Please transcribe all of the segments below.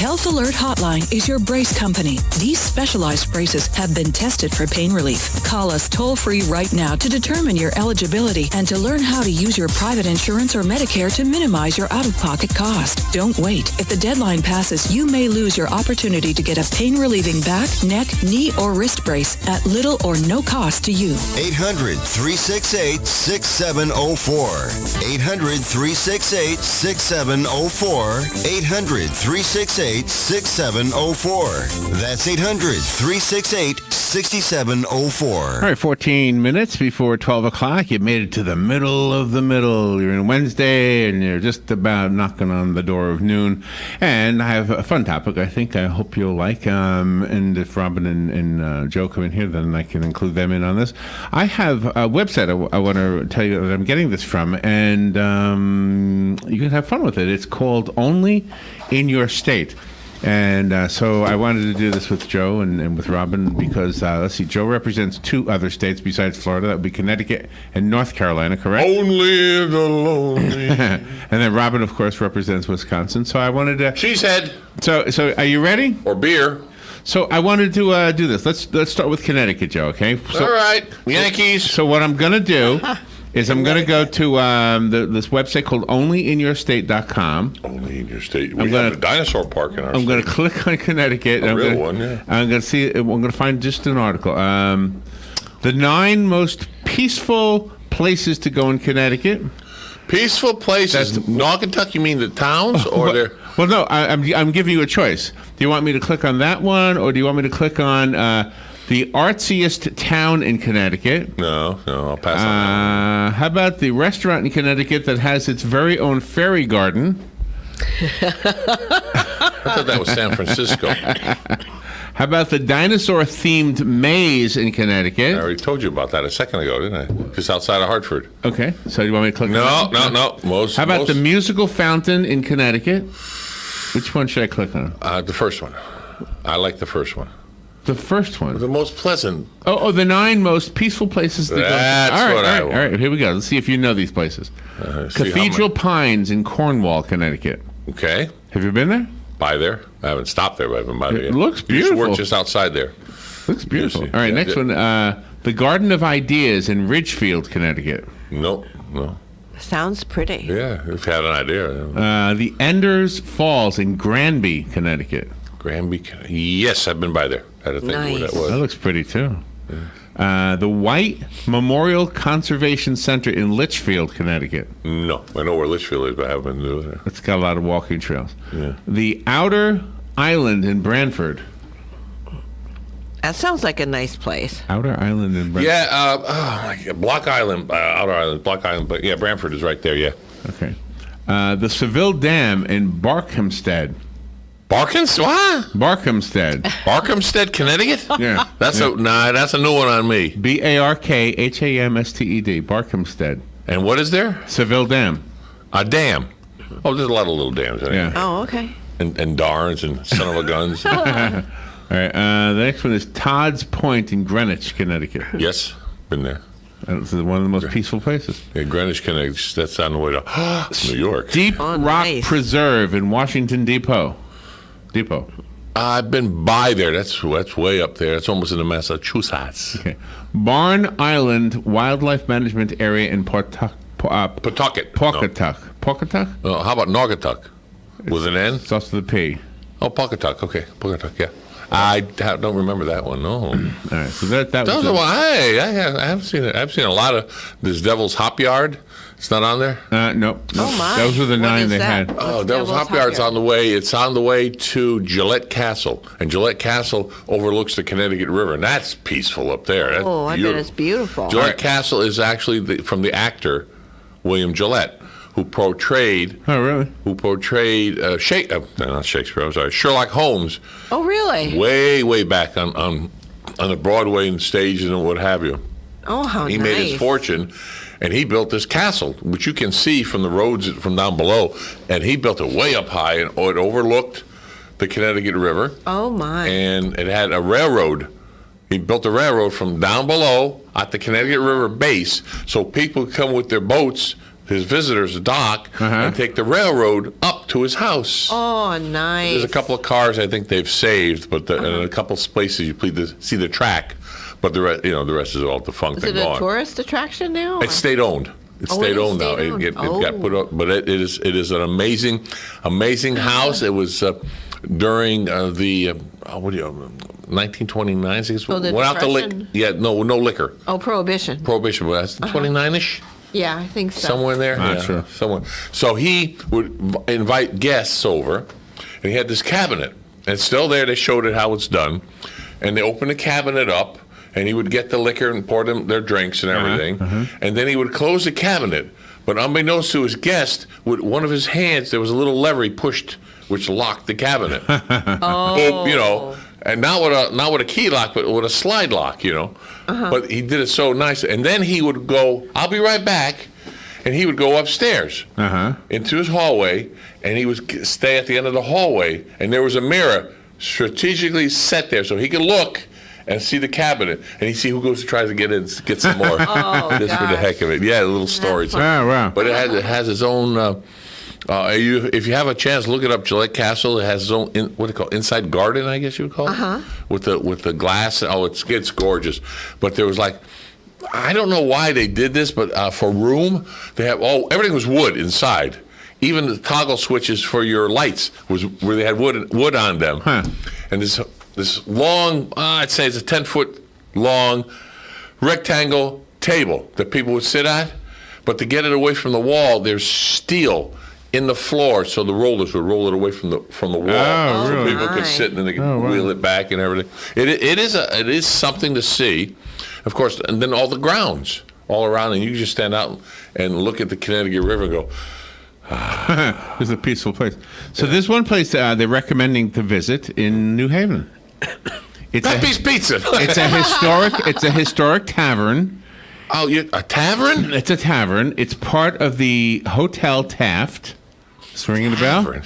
Health Alert Hotline is your brace company. These specialized braces have been tested for pain relief. Call us toll-free right now to determine your eligibility and to learn how to use your private insurance or Medicare to minimize your out-of-pocket cost. Don't wait. If the deadline passes, you may lose your opportunity to get a pain-relieving back, neck, knee, or wrist brace at little or no cost to you. 800-368-6704. 800-368-6704. 800-368-6704. That's 800-368-6704. All right, 14 minutes before 12 o'clock. You made it to the middle of the middle. You're in Wednesday, and you're just about knocking on the door of noon. And I have a fun topic I hope you'll like. And if Robin and Joe come in here, then I can include them in on this. I have a website I want to tell you that I'm getting this from, and you can have fun with it. It's called Only in Your State. And so I wanted to do this with Joe and with Robin because, let's see, Joe represents two other states besides Florida. That would be Connecticut and North Carolina, correct? Only the lonely. And then Robin, of course, represents Wisconsin. So I wanted to... Cheesehead. So are you ready? Or beer. So I wanted to do this. Let's start with Connecticut, Joe, okay? So, all right. Yankees. So what I'm going to do... is I'm going to go to this website called onlyinYourState.com. Only in your state. We have a dinosaur park in our state. I'm going to click on Connecticut. A real one, yeah. I'm going to see. I'm going to find just an article. The 9 most peaceful places to go in Connecticut. Peaceful places. Naugatuck, you mean the towns? Or they're... Well, no, I'm giving you a choice. Do you want me to click on that one, or do you want me to click on... the artsiest town in Connecticut? No, I'll pass on that. How about the restaurant in Connecticut that has its very own fairy garden? I thought that was San Francisco. How about the dinosaur-themed maze in Connecticut? I already told you about that a second ago, didn't I? Just outside of Hartford. Okay, so you want me to click on that? No. How about the musical fountain in Connecticut? Which one should I click on? The first one. I like the first one. The first one. The most pleasant. Oh, the 9 most peaceful places to go. That's what I want. All right, here we go. Let's see if you know these places. Cathedral Pines in Cornwall, Connecticut. Okay. Have you been there? By there. I haven't stopped there, but I've been by there. It looks You used to beautiful. work just outside there. Looks beautiful. All right, next one. The Garden of Ideas in Ridgefield, Connecticut. No. Sounds pretty. Yeah, if you had an idea. The Enders Falls in Granby, Connecticut. Granby, yes, I've been by there. I had to think where that was. That looks pretty, too. Yeah. The White Memorial Conservation Center in Litchfield, Connecticut. No, I know where Litchfield is, but I haven't been there. It's got a lot of walking trails. Yeah. The Outer Island in Branford. That sounds like a nice place. Outer Island in Branford. Yeah, Block Island, Outer Island, Block Island, but yeah, Branford is right there, yeah. Okay. The Seville Dam in Barkhamsted. Barkhamsted, Connecticut? Yeah. That's a new one on me. Barkhamsted, Barkhamsted. And what is there? Seville Dam. A dam. Oh, there's a lot of little dams in there. Yeah. Oh, okay. And darns and son of a guns. All right. The next one is Todd's Point in Greenwich, Connecticut. Yes, been there. That's one of the most peaceful places. Yeah, Greenwich, Connecticut. That's on the way to New York. Deep Rock Preserve in Washington Depot. I've been by there. That's way up there. It's almost into Massachusetts. Okay. Barn Island Wildlife Management Area in Pawcatuck. Pawcatuck? Oh, how about Naugatuck? With an N? It's also the P. Oh, Pawcatuck. Okay, Pawcatuck. Yeah. I don't remember that one. No. All right. So that was. I haven't seen it. I've seen a lot of this Devil's Hop Yard. It's not on there? No. Oh, my. Those were the What 9 is they that? had. Oh, Devil's Hop Yard's on the way. It's on the way to Gillette Castle. And Gillette Castle overlooks the Connecticut River. And that's peaceful up there. That's I bet it's beautiful. Gillette Castle is actually from the actor William Gillette, who portrayed... Oh, really? Not Shakespeare, I'm sorry, Sherlock Holmes. Oh, really? Way back on the Broadway and stages and what have you. Oh, how He nice. made his fortune. And he built this castle, which you can see from the roads from down below. And he built it way up high, and it overlooked the Connecticut River. Oh, my. And it had a railroad. He built a railroad from down below at the Connecticut River base, so people could come with their boats his visitor's dock and take the railroad up to his house. Oh, nice. There's a couple of cars I think they've saved, but in a couple of places you see the track, but the rest is all defunct Is and it a gone. tourist attraction now? It's state ownned. It's state owned now. It got put up, but it is an amazing house. It was during the 1929. I think it's Oh, the went out the Depression? no liquor. Oh, Prohibition. Prohibition, but that's 29ish. Yeah, I think so. Somewhere in there? Not sure. Somewhere. So he would invite guests over, and he had this cabinet. And it's still there. They showed it how it's done. And they opened the cabinet up, and he would get the liquor and pour them their drinks and everything. And then he would close the cabinet. But unbeknownst to his guest, with one of his hands, there was a little lever he pushed, which locked the cabinet. Oh. And not with a key lock, but with a slide lock, But he did it so nice. And then he would go, "I'll be right back," and he would go upstairs into his hallway, and he would stay at the end of the hallway, and there was a mirror strategically set there so he could look and see the cabinet, and he see who goes to try to get in, get some more, just for the heck of it. Yeah, a little story. Oh, wow. But it has its own. If you have a chance, look it up. Gillette Castle. It has its own what do you call it? Inside garden, I guess you would call it. With the glass. Oh, it's gorgeous. But there was I don't know why they did this, but for room, they have everything was wood inside. Even the toggle switches for your lights was where they had wood on them. And this long, I'd say it's a 10-foot long rectangle table that people would sit at. But to get it away from the wall, there's steel in the floor, so the rollers would roll it away from the wall, Oh, so really? people could sit and they could wheel it back and everything. It is something to see, of course, and then all the grounds all around, and you can just stand out and look at the Connecticut River and go. It's a peaceful place. So there's one place they're recommending to visit in New Haven. It's Pepe's Pizza. It's a historic tavern. Oh, a tavern? It's a tavern. It's part of the Hotel Taft. Is ringing a bell? Tavern.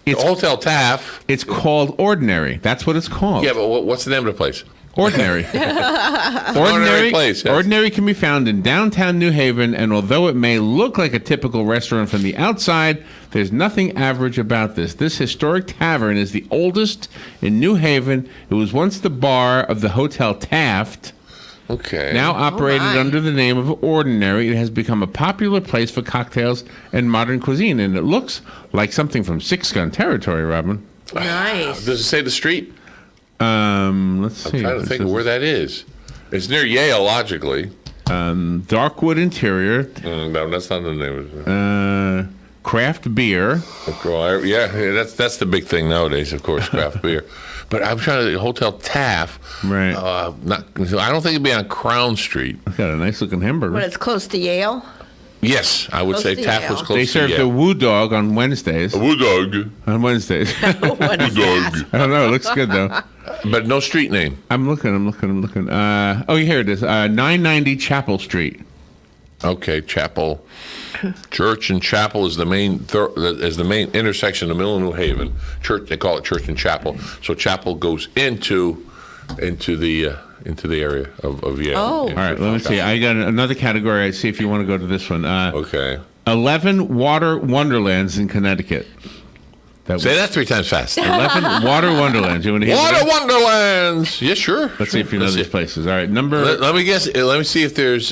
Hotel Taft. It's called Ordinary. That's what it's called. Yeah, but what's the name of the place? Ordinary. Ordinary place, yes. Ordinary can be found in downtown New Haven, and although it may look like a typical restaurant from the outside, there's nothing average about this. This historic tavern is the oldest in New Haven. It was once the bar of the Hotel Taft. Okay. Now operated my. under the name of Ordinary, it has become a popular place for cocktails and modern cuisine, and it looks like something from Six Gun territory, Robin. Nice. Does it say the street? Let's see. I'm trying to think of where that is. It's near Yale, logically. Darkwood interior, No, that's not the name of it. craft beer. Yeah, that's the big thing nowadays, of course, craft beer. But I'm trying to think, Hotel Taft. Right. I don't think it'd be on Crown Street. Got a nice looking hamburger. But it's close to Yale. Yes, I would Close say to Taft Yale. was close They to serve Yale. the Woo Dog on Wednesdays. Woo dog. On Wednesdays. What is that? I don't know. It looks good though. But no street name. I'm looking. Here it is. 990 Chapel Street. Okay, Chapel. Church and Chapel is the main intersection in the middle of New Haven. Church, they call it Church and Chapel. So Chapel goes into the area of Yale. Oh. All right. Let me see. I got another category. I see if you want to go to this one. Okay. 11 water wonderlands in Connecticut. Say that 3 times fast. 11 water wonderlands. You want to hear Water that? Wonderlands. Yeah, sure. Let's see if you know Let's these see. places. All right. Number. Let me guess. Let me see if there's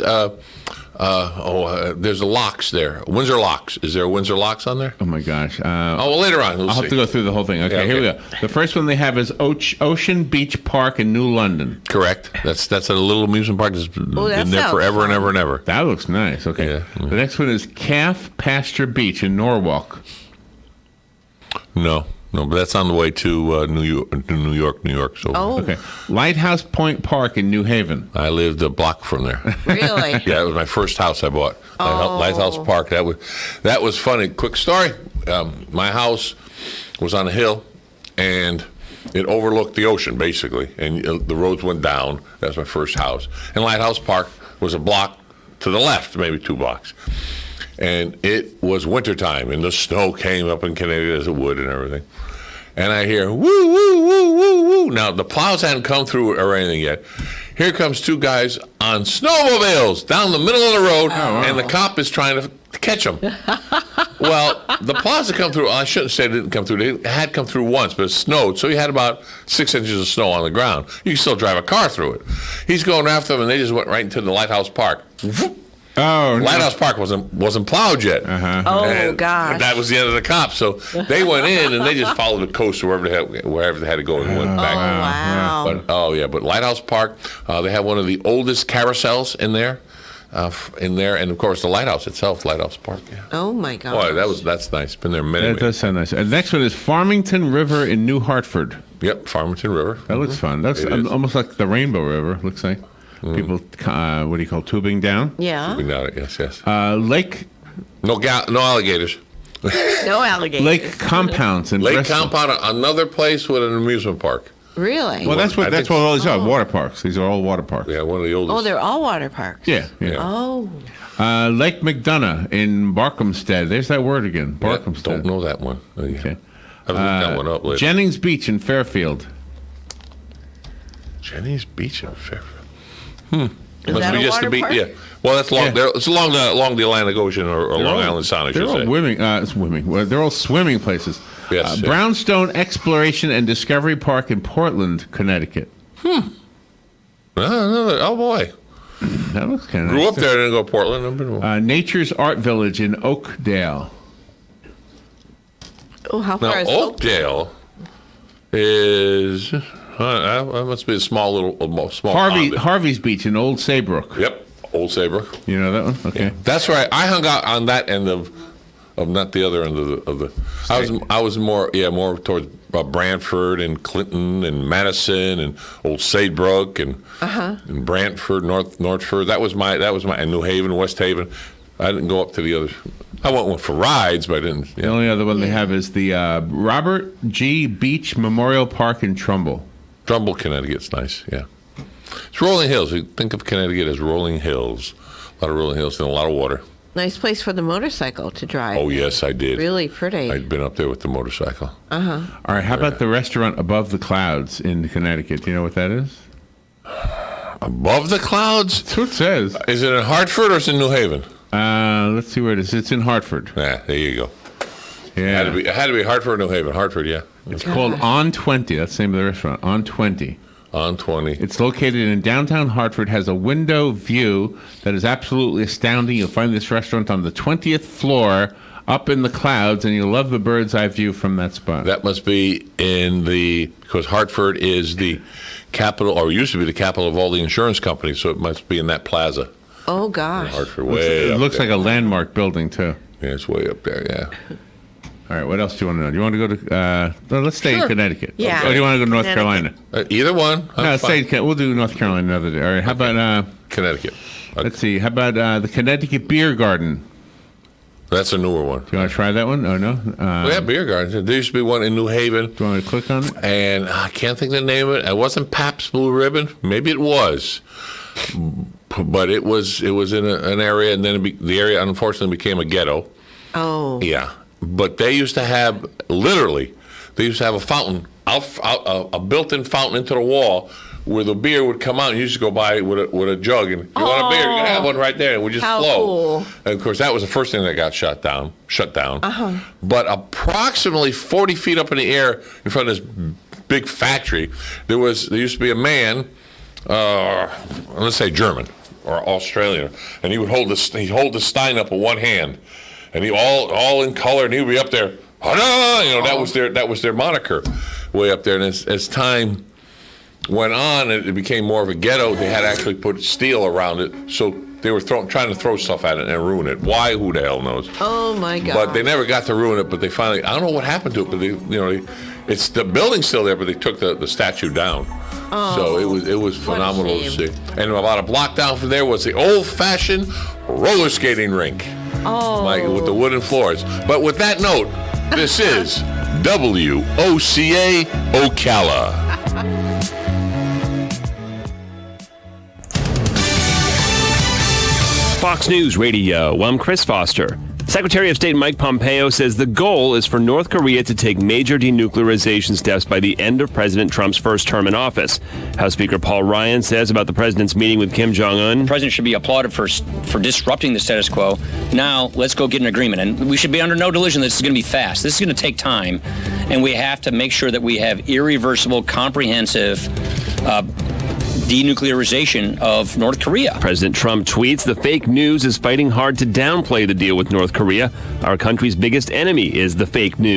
there's a locks there. Windsor Locks. Is there a Windsor Locks on there? Oh my gosh. Well, later on. We'll I'll see. have to go through the whole thing. Okay, Yeah, here we okay. go. The first one they have is Ocean Beach Park in New London. Correct. That's a little amusement park that's been that there sounds forever and fun. ever and ever. That looks nice. Okay. Yeah. The next one is Calf Pasture Beach in Norwalk. No, but that's on the way to New York. So Oh, Okay. Lighthouse Point Park in New Haven. I lived a block from there. really? Yeah, it was my first house I bought. Oh. Lighthouse Park. That was funny. Quick story. My house was on a hill, and it overlooked the ocean basically, and the roads went down. That was my first house. And Lighthouse Park was a block to the left, maybe 2 blocks. And it was wintertime, and the snow came up in Connecticut as it would and everything. and I hear, woo, woo, woo, woo, woo. Now, the plows hadn't come through or anything yet. Here comes two guys on snowmobiles down the middle of the road, and the cop is trying to catch them. Well, the plows had come through. I shouldn't say they didn't come through. They had come through once, but it snowed, so he had about 6 inches of snow on the ground. You can still drive a car through it. He's going after them, and they just went right into the Lighthouse Park. Oh, Lighthouse Park wasn't plowed yet. Oh, gosh. That was the end of the cops. So they went in and they just followed the coast wherever they had to go and went back. Wow. But Lighthouse Park, they have one of the oldest carousels in there. And of course the lighthouse itself, Lighthouse Park. Yeah. Oh my God! Boy, that's nice. Been there many. That does sound nice. And the next one is Farmington River in New Hartford. Yep, Farmington River. That looks fun. That's almost like the Rainbow River. Looks like people. What do you call tubing down? Yeah. Tubing down. Yes. Lake. No alligators. No alligators. Lake compounds in Lake Bristol. compound, another place with an amusement park. Really? Well, that's what all these are. Water parks. These are all water parks. Yeah, one of the oldest. Oh, they're all water parks. Yeah. Oh. Lake McDonough in Barkhamsted. There's that word again. Barkhamsted. Don't know that one. Okay. I'll look that one up later. Jennings Beach in Fairfield. Jennings Beach in Fairfield. Is that a water park? Yeah. Well, that's long. Yeah. It's along the Atlantic Ocean or Long Island Sound, I should say. Well, they're all swimming places. Yes, yes. Brownstone Exploration and Discovery Park in Portland, Connecticut. Oh boy. That looks kind of Grew nice. up there, didn't go to Portland. Nature's Art Village in Oakdale. Oh, how Now, far is Oakdale is that must be a small pond. Harvey's Beach in Old Saybrook. Yep, Old Saybrook. You know that one? Okay. That's right. I hung out on that end of not the other end of the. I was more towards Brantford and Clinton and Madison and Old Saybrook and Brantford, Northford. That was my and New Haven, West Haven. I didn't go up to the others. I went for rides, but I didn't. The only other one they have is the Robert G. Beach Memorial Park in Trumbull. Trumbull, Connecticut's nice. Yeah, it's rolling hills. You think of Connecticut as rolling hills. A lot of rolling hills and a lot of water. Nice place for the motorcycle to drive. Oh yes, I did. Really pretty. I'd been up there with the motorcycle. All right, how about the restaurant Above the Clouds in Connecticut? Do you know what that is? Above the Clouds? That's what it says. Is it in Hartford or is it in New Haven? Let's see where it is. It's in Hartford. Yeah, there you go. Yeah. It had to be Hartford or New Haven. Hartford, yeah. It's called On 20. That's the name of the restaurant. On 20. On 20. It's located in downtown Hartford, has a window view that is absolutely astounding. You'll find this restaurant on the 20th floor up in the clouds, and you'll love the bird's eye view from that spot. That must be because Hartford is the capital, or used to be the capital of all the insurance companies, so it must be in that plaza. Oh, gosh. Hartford, way It up looks there. like a landmark building, too. Yeah, it's way up there, yeah. All right, what else do you want to know? Do you want to go to, let's stay in Connecticut. Yeah. Or do you want to go to North Connecticut. Carolina? Either one. No, we'll do North Carolina another day. All right, how about, Connecticut. let's see, how about the Connecticut Beer Garden? That's a newer one. Do you want to try that one? Oh, no? We have beer gardens. There used to be one in New Haven. Do you want to click on it? And I can't think of the name of it. It wasn't Pabst Blue Ribbon. Maybe it was. But it was in an area, and then the area, unfortunately, became a ghetto. Oh. Yeah. But they used to have, a fountain, a built-in fountain into the wall where the beer would come out. And you used to go by with a jug, and if you want a beer, you can have one right there. It would just flow. Cool. And, of course, that was the first thing that got shut down. But approximately 40 feet up in the air in front of this big factory, there used to be a man, let's say German or Australian, and he would hold the stein up with one hand, and he all in color, and he would be up there. That was their moniker, way up there. And as time went on, it became more of a ghetto. They had actually put steel around it, so they were trying to throw stuff at it and ruin it. Why? Who the hell knows? Oh my God! But they never got to ruin it. But they finally, I don't know what happened to it. But it's the building's still there, but they took the statue down. So it was phenomenal to see. And about a block down from there was the old-fashioned roller skating rink. Oh. With the wooden floors. But with that note, this is WOCA Ocala. Fox News Radio, I'm Chris Foster. Secretary of State Mike Pompeo says the goal is for North Korea to take major denuclearization steps by the end of President Trump's first term in office. House Speaker Paul Ryan says about the president's meeting with Kim Jong-un. The president should be applauded for disrupting the status quo. Now, let's go get an agreement. And we should be under no delusion that this is going to be fast. This is going to take time. And we have to make sure that we have irreversible, comprehensive denuclearization of North Korea. President Trump tweets, the fake news is fighting hard to downplay the deal with North Korea. Our country's biggest enemy is the fake news.